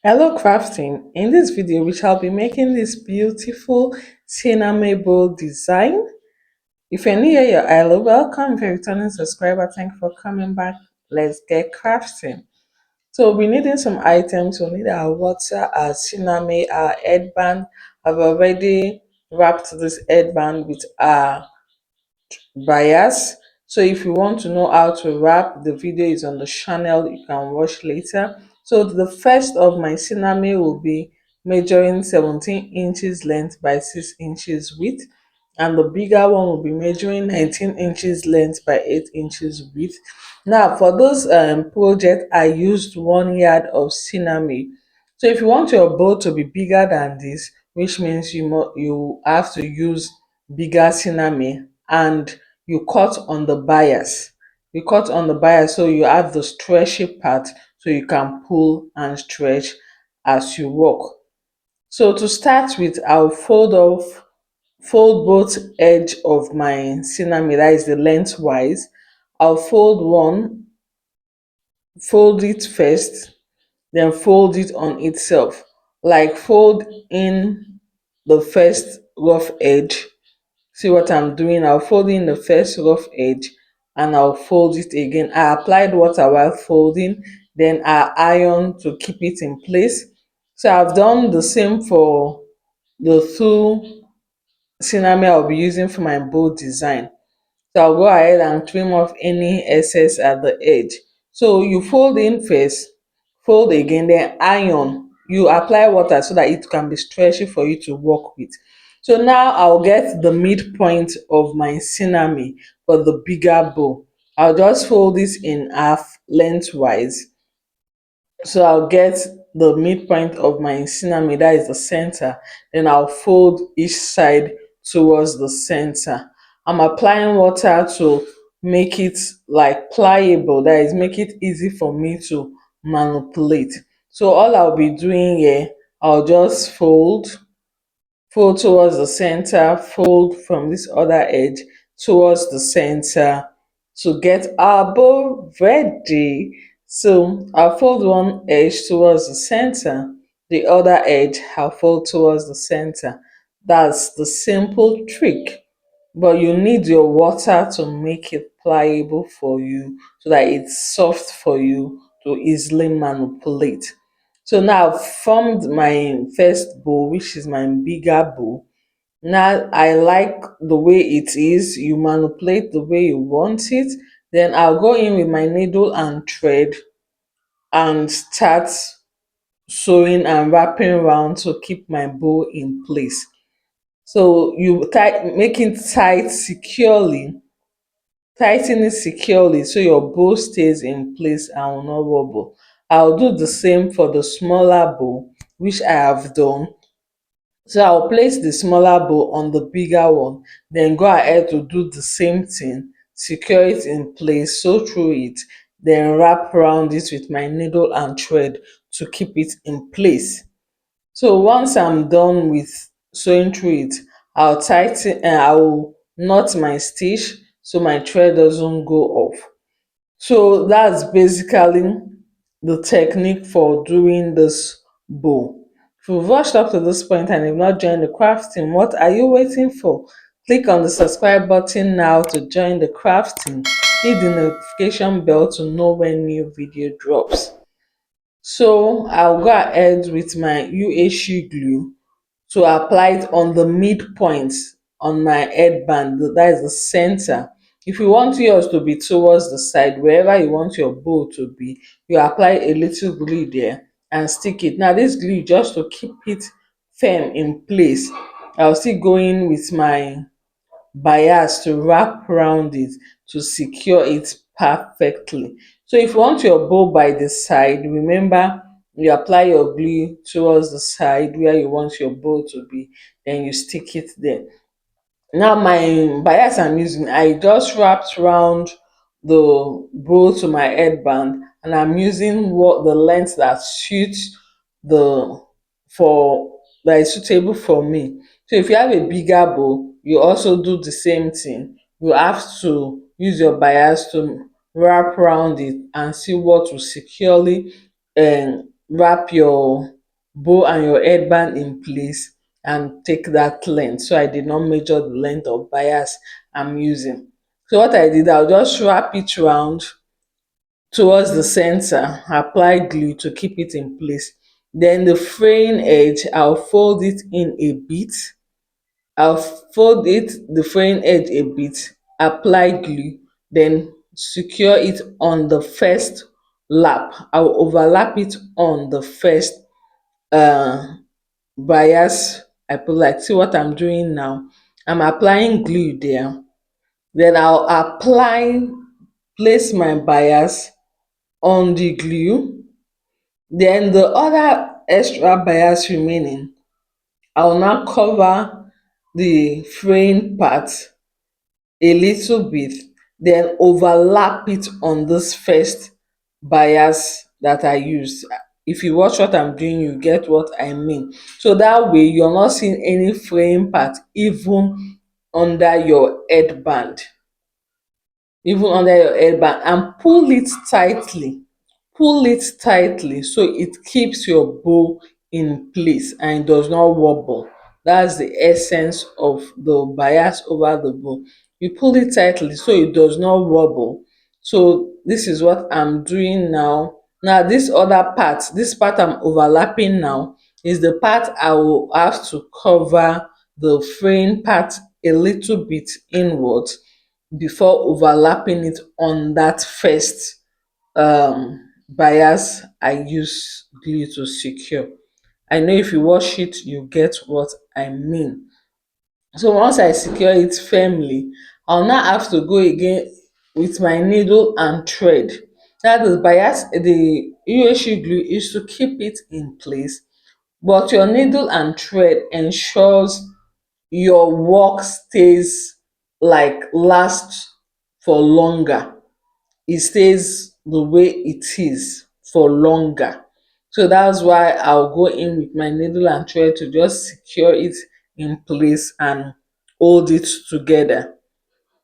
Hello crafting. In this video we shall be making this beautiful Sinamay bowl design. If you're new here, you're hello, welcome. If you're a returning subscriber, thank you for coming back. Let's get crafting. So we'll be needing some items. We'll need our water, our Sinamay, our headband. I've already wrapped this headband with our bias. So if you want to know how to wrap, the video is on the channel, you can watch later. So the first of my cinnamon will be measuring 17 inches length by 6 inches width, and the bigger one will be measuring 19 inches length by 8 inches width. Now for those project, I used 1 yard of cinnamon. So if you want your bowl to be bigger than this, which means you have to use bigger cinnamon, and you cut on the bias. You cut on the bias so you have the stretchy part so you can pull and stretch as you walk. So to start with, I'll fold both edge of my cinnamon, that is the lengthwise. I'll fold it first, then fold it on itself. Like fold in the first rough edge. See what I'm doing? I'll fold in the first rough edge and I'll fold it again. I applied water while folding, then I iron to keep it in place. So I've done the same for the two cinnamon I'll be using for my bow design. So I'll go ahead and trim off any excess at the edge. So you fold in first, fold again, then iron. You apply water so that it can be stretchy for you to work with. So now I'll get the midpoint of my cinnamon for the bigger bow. I'll just fold this in half lengthwise. So I'll get the midpoint of my cinnamon, that is the center. Then I'll fold each side towards the center. I'm applying water to make it like pliable, that is, make it easy for me to manipulate. So all I'll be doing here, I'll just fold towards the center, fold from this other edge towards the center to get our bow ready. So I'll fold one edge towards the center, the other edge I'll fold towards the center. That's the simple trick. But you need your water to make it pliable for you so that it's soft for you to easily manipulate. So now I've formed my first bow, which is my bigger bow. Now I like the way it is. You manipulate the way you want it. Then I'll go in with my needle and thread and start sewing and wrapping around to keep my bow in place. So you make it tight securely, tighten it securely so your bow stays in place and will not wobble. I'll do the same for the smaller bow, which I have done. So I'll place the smaller bow on the bigger one, then go ahead to do the same thing, secure it in place, sew through it, then wrap around it with my needle and thread to keep it in place. So once I'm done with sewing through it, I'll tighten and I'll knot my stitch so my thread doesn't go off. So that's basically the technique for doing this bow. If you've watched up to this point and you've not joined the crafting, what are you waiting for? Click on the subscribe button now to join the crafting. Hit the notification bell to know when new video drops. So I'll go ahead with my UHU glue to apply it on the midpoint on my headband, that is the center. If you want yours to be towards the side, wherever you want your bow to be, you apply a little glue there and stick it. Now this glue, just to keep it firm in place, I'll still go in with my bias to wrap around it to secure it perfectly. So if you want your bow by the side, remember you apply your glue towards the side where you want your bow to be, then you stick it there. Now my bias I'm using, I just wrapped around the bow to my headband, and I'm using what the length that suits the for that is suitable for me. So if you have a bigger bow, you also do the same thing. You have to use your bias to wrap around it and see what will securely wrap your bow and your headband in place and take that length. So I did not measure the length of bias I'm using. So what I did, I'll just wrap it round towards the center, apply glue to keep it in place. Then the fraying edge, I'll fold it in a bit. I'll fold it, the fraying edge a bit, apply glue, then secure it on the first lap. I'll overlap it on the first uh, bias. I put, like, see what I'm doing now. I'm applying glue there. Then I'll place my bias on the glue. Then the other extra bias remaining, I will now cover the fraying part a little bit, then overlap it on this first bias that I used. If you watch what I'm doing, you get what I mean. So that way you're not seeing any fraying part even under your headband, and pull it tightly so it keeps your bow in place and it does not wobble. That's the essence of the bias over the bow. You pull it tightly so it does not wobble. So this is what I'm doing now. Now this part I'm overlapping now is the part I will have to cover the fraying part a little bit inwards before overlapping it on that first bias I use glue to secure. I know if you watch it, you get what I mean. So once I secure it firmly, I'll now have to go again with my needle and thread. That is bias, the UHU glue is to keep it in place, but your needle and thread ensures your work stays, like, lasts for longer. It stays the way it is for longer. So that's why I'll go in with my needle and thread to just secure it in place and hold it together.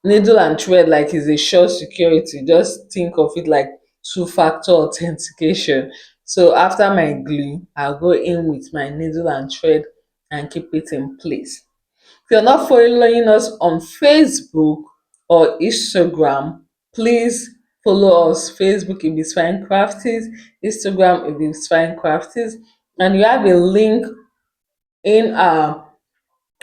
Needle and thread, like, is a sure security. Just think of it like two-factor authentication. So after my glue, I'll go in with my needle and thread and keep it in place. If you're not following us on Facebook or Instagram, please follow us. Facebook, if it's Fine Crafties, Instagram, if it's Fine Crafties, and you have a link in our,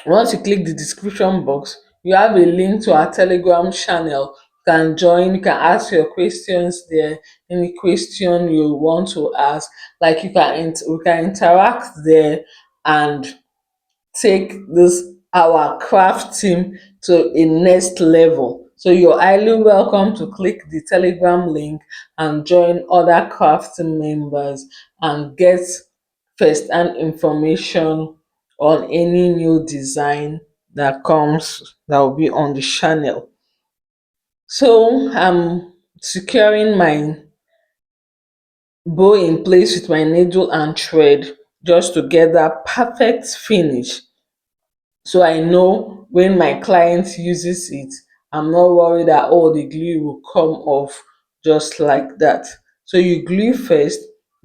once you click the description box, you have a link to our Telegram channel. You can join, you can ask your questions there, any question you want to ask. Like, we can interact there and take this our craft team to a next level. So you're highly welcome to click the Telegram link and join other craft team members and get first-hand information on any new design that will be on the channel. So I'm securing my bow in place with my needle and thread just to get that perfect finish. So I know when my client uses it, I'm not worried that, oh, the glue will come off just like that. So you glue first,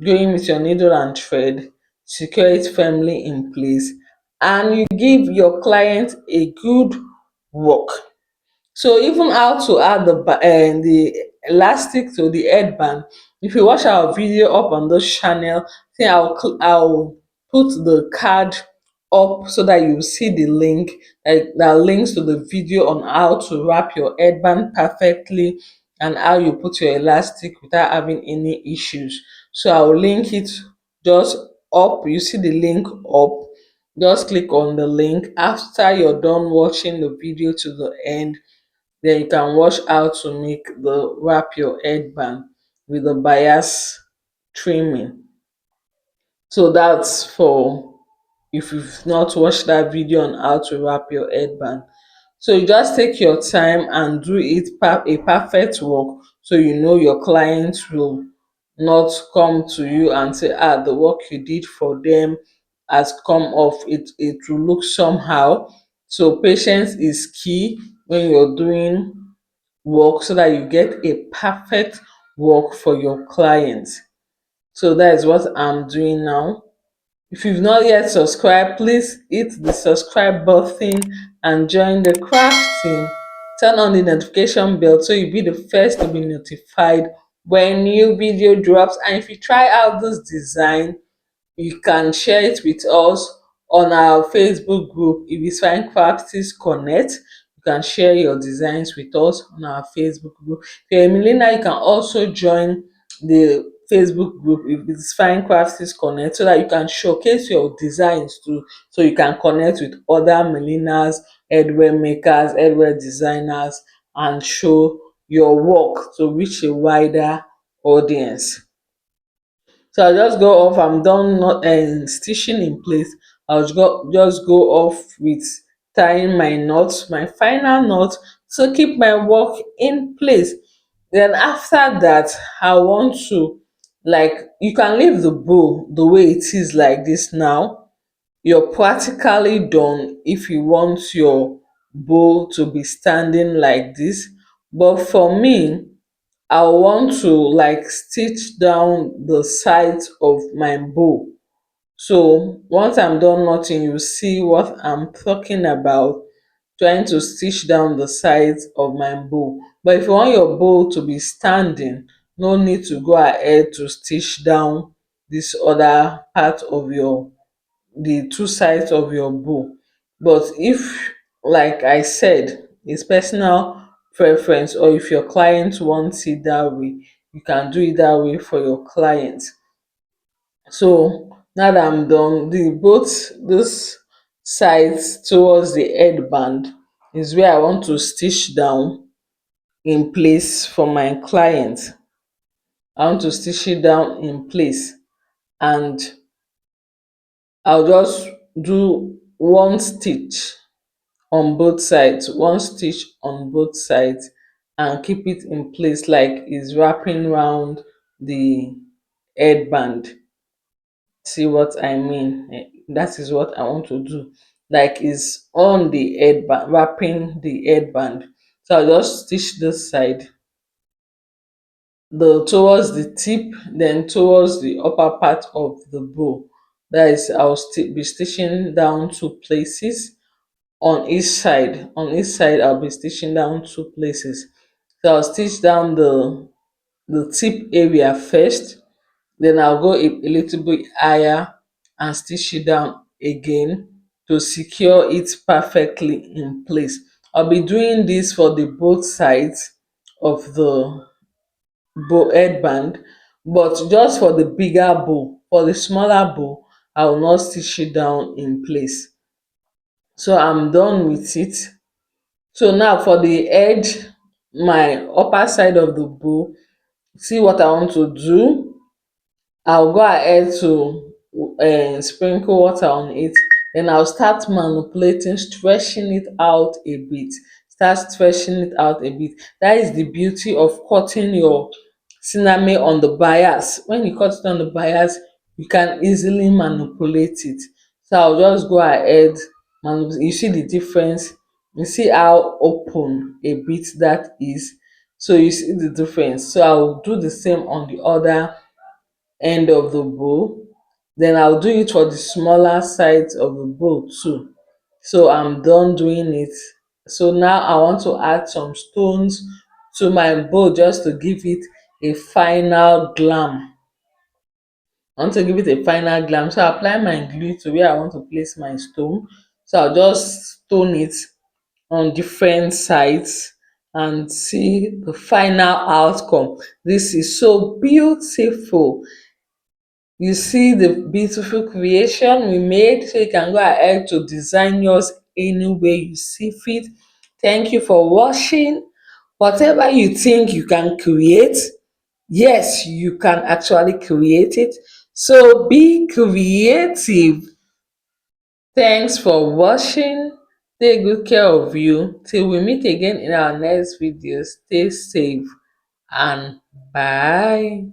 go in with your needle and thread, secure it firmly in place, and you give your client a good work. So even how to add the elastic to the headband, if you watch our video up on this channel, I think I'll put the card up so that you see the link, that links to the video on how to wrap your headband perfectly and how you put your elastic without having any issues. So I'll link it just up. You see the link up. Just click on the link. After you're done watching the video to the end, then you can watch how to make the wrap your headband with the bias trimming. So that's for if you've not watched that video on how to wrap your headband. So you just take your time and do it a perfect work, so you know your clients will not come to you and say, the work you did for them has come off. It will look somehow. So patience is key when you're doing work, so that you get a perfect work for your clients. So that is what I'm doing now. If you've not yet subscribed, please hit the subscribe button and join the craft team. Turn on the notification bell so you'll be the first to be notified when new video drops. And if you try out this design, you can share it with us on our Facebook group. If it's Fine Crafties Connect, you can share your designs with us on our Facebook group. If you're a millionaire, you can also join the Facebook group if it's Fine Crafties Connect, so that you can showcase your designs too, so you can connect with other millennials, headwear makers, headwear designers, and show your work to reach a wider audience. So I just go off, I'm done not stitching in place. Just go off with tying my knot, my final knot, to keep my work in place. Then after that, I want to, like, you can leave the bow the way it is like this now. You're practically done if you want your bow to be standing like this. But for me, I want to like stitch down the sides of my bow. So once I'm done knotting, you see what I'm talking about, trying to stitch down the sides of my bow. But if you want your bow to be standing, no need to go ahead to stitch down this other part of your, the two sides of your bow. But if, like I said, it's personal preference, or if your client wants it that way, you can do it that way for your client. So now that I'm done, the both those sides towards the headband is where I want to stitch down in place for my client. I want to stitch it down in place, and I'll just do one stitch on both sides, one stitch on both sides, and keep it in place like it's wrapping around the headband. See what I mean? That is what I want to do. Like it's on the headband, wrapping the headband. So I'll just stitch this side, the towards the tip, then towards the upper part of the bow. That is, I'll be stitching down two places on each side. On each side, I'll be stitching down two places. So I'll stitch down the tip area first, then I'll go a little bit higher and stitch it down again to secure it perfectly in place. I'll be doing this for the both sides of the bow headband, but just for the bigger bow. For the smaller bow, I will not stitch it down in place. So I'm done with it. So now for the edge, my upper side of the bow, see what I want to do. I'll go ahead to sprinkle water on it. Then I'll start manipulating, stretching it out a bit. Start stretching it out a bit. That is the beauty of cutting your Sinamay on the bias. When you cut it on the bias, you can easily manipulate it. So I'll just go ahead, you see the difference. You see how open a bit that is. So you see the difference. So I'll do the same on the other end of the bow. Then I'll do it for the smaller sides of the bow too. So I'm done doing it. So now I want to add some stones to my bow just to give it a final glam. I want to give it a final glam. So I apply my glue to where I want to place my stone. So I'll just stone it on different sides and see the final outcome. This is so beautiful. You see the beautiful creation we made, so you can go ahead to design yours any way you see fit. Thank you for watching. Whatever you think you can create, yes, you can actually create it. So be creative. Thanks for watching. Take good care of you. Till we meet again in our next video. Stay safe and bye.